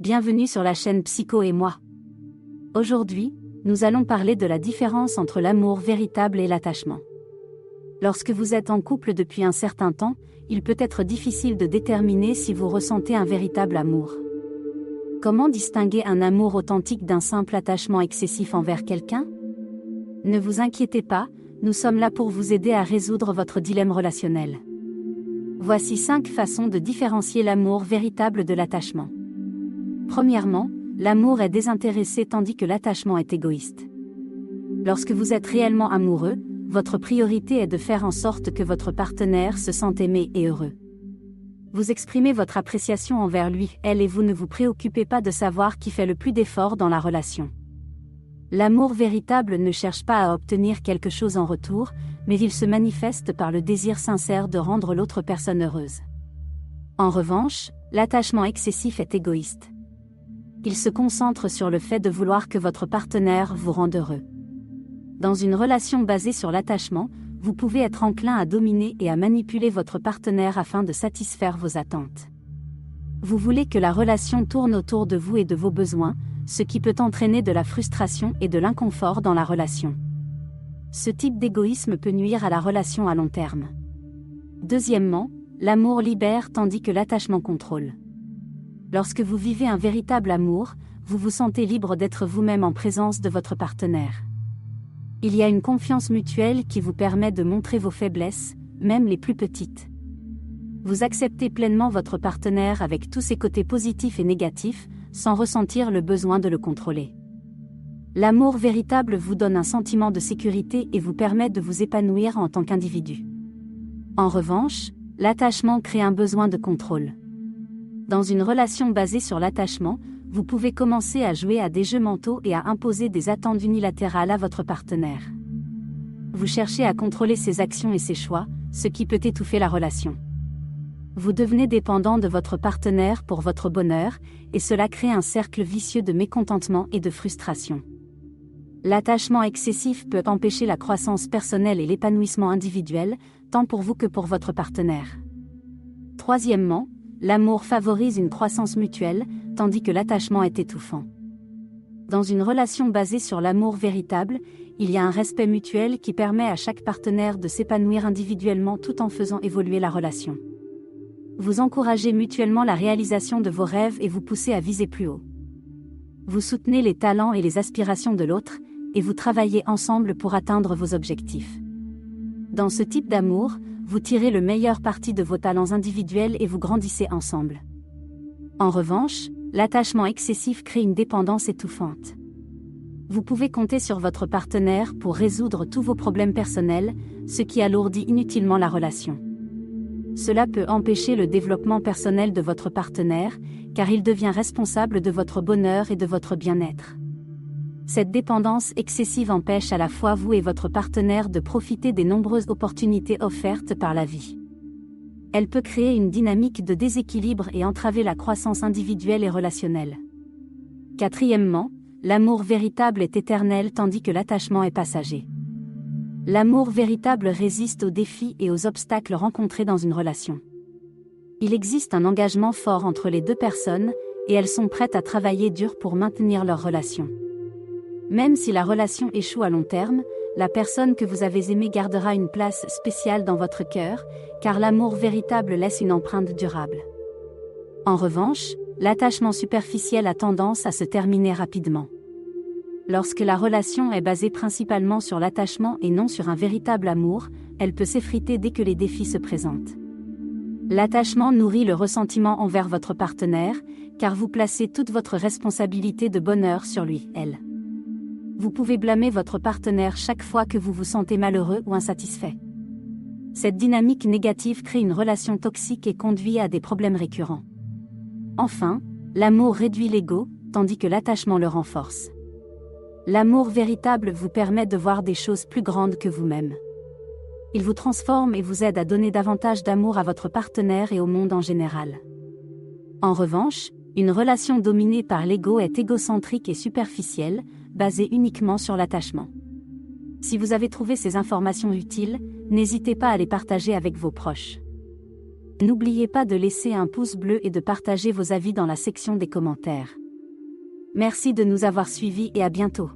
Bienvenue sur la chaîne Psycho et moi. Aujourd'hui, nous allons parler de la différence entre l'amour véritable et l'attachement. Lorsque vous êtes en couple depuis un certain temps, il peut être difficile de déterminer si vous ressentez un véritable amour. Comment distinguer un amour authentique d'un simple attachement excessif envers quelqu'un? Ne vous inquiétez pas, nous sommes là pour vous aider à résoudre votre dilemme relationnel. Voici 5 façons de différencier l'amour véritable de l'attachement. Premièrement, l'amour est désintéressé tandis que l'attachement est égoïste. Lorsque vous êtes réellement amoureux, votre priorité est de faire en sorte que votre partenaire se sente aimé et heureux. Vous exprimez votre appréciation envers lui, elle et vous ne vous préoccupez pas de savoir qui fait le plus d'efforts dans la relation. L'amour véritable ne cherche pas à obtenir quelque chose en retour, mais il se manifeste par le désir sincère de rendre l'autre personne heureuse. En revanche, l'attachement excessif est égoïste. Il se concentre sur le fait de vouloir que votre partenaire vous rende heureux. Dans une relation basée sur l'attachement, vous pouvez être enclin à dominer et à manipuler votre partenaire afin de satisfaire vos attentes. Vous voulez que la relation tourne autour de vous et de vos besoins, ce qui peut entraîner de la frustration et de l'inconfort dans la relation. Ce type d'égoïsme peut nuire à la relation à long terme. Deuxièmement, l'amour libère tandis que l'attachement contrôle. Lorsque vous vivez un véritable amour, vous vous sentez libre d'être vous-même en présence de votre partenaire. Il y a une confiance mutuelle qui vous permet de montrer vos faiblesses, même les plus petites. Vous acceptez pleinement votre partenaire avec tous ses côtés positifs et négatifs, sans ressentir le besoin de le contrôler. L'amour véritable vous donne un sentiment de sécurité et vous permet de vous épanouir en tant qu'individu. En revanche, l'attachement crée un besoin de contrôle. Dans une relation basée sur l'attachement, vous pouvez commencer à jouer à des jeux mentaux et à imposer des attentes unilatérales à votre partenaire. Vous cherchez à contrôler ses actions et ses choix, ce qui peut étouffer la relation. Vous devenez dépendant de votre partenaire pour votre bonheur, et cela crée un cercle vicieux de mécontentement et de frustration. L'attachement excessif peut empêcher la croissance personnelle et l'épanouissement individuel, tant pour vous que pour votre partenaire. Troisièmement, l'amour favorise une croissance mutuelle, tandis que l'attachement est étouffant. Dans une relation basée sur l'amour véritable, il y a un respect mutuel qui permet à chaque partenaire de s'épanouir individuellement tout en faisant évoluer la relation. Vous encouragez mutuellement la réalisation de vos rêves et vous poussez à viser plus haut. Vous soutenez les talents et les aspirations de l'autre, et vous travaillez ensemble pour atteindre vos objectifs. Dans ce type d'amour, vous tirez le meilleur parti de vos talents individuels et vous grandissez ensemble. En revanche, l'attachement excessif crée une dépendance étouffante. Vous pouvez compter sur votre partenaire pour résoudre tous vos problèmes personnels, ce qui alourdit inutilement la relation. Cela peut empêcher le développement personnel de votre partenaire, car il devient responsable de votre bonheur et de votre bien-être. Cette dépendance excessive empêche à la fois vous et votre partenaire de profiter des nombreuses opportunités offertes par la vie. Elle peut créer une dynamique de déséquilibre et entraver la croissance individuelle et relationnelle. Quatrièmement, l'amour véritable est éternel tandis que l'attachement est passager. L'amour véritable résiste aux défis et aux obstacles rencontrés dans une relation. Il existe un engagement fort entre les deux personnes, et elles sont prêtes à travailler dur pour maintenir leur relation. Même si la relation échoue à long terme, la personne que vous avez aimée gardera une place spéciale dans votre cœur, car l'amour véritable laisse une empreinte durable. En revanche, l'attachement superficiel a tendance à se terminer rapidement. Lorsque la relation est basée principalement sur l'attachement et non sur un véritable amour, elle peut s'effriter dès que les défis se présentent. L'attachement nourrit le ressentiment envers votre partenaire, car vous placez toute votre responsabilité de bonheur sur lui, elle. Vous pouvez blâmer votre partenaire chaque fois que vous vous sentez malheureux ou insatisfait. Cette dynamique négative crée une relation toxique et conduit à des problèmes récurrents. Enfin, l'amour réduit l'ego, tandis que l'attachement le renforce. L'amour véritable vous permet de voir des choses plus grandes que vous-même. Il vous transforme et vous aide à donner davantage d'amour à votre partenaire et au monde en général. En revanche, une relation dominée par l'ego est égocentrique et superficielle, basée uniquement sur l'attachement. Si vous avez trouvé ces informations utiles, n'hésitez pas à les partager avec vos proches. N'oubliez pas de laisser un pouce bleu et de partager vos avis dans la section des commentaires. Merci de nous avoir suivis et à bientôt.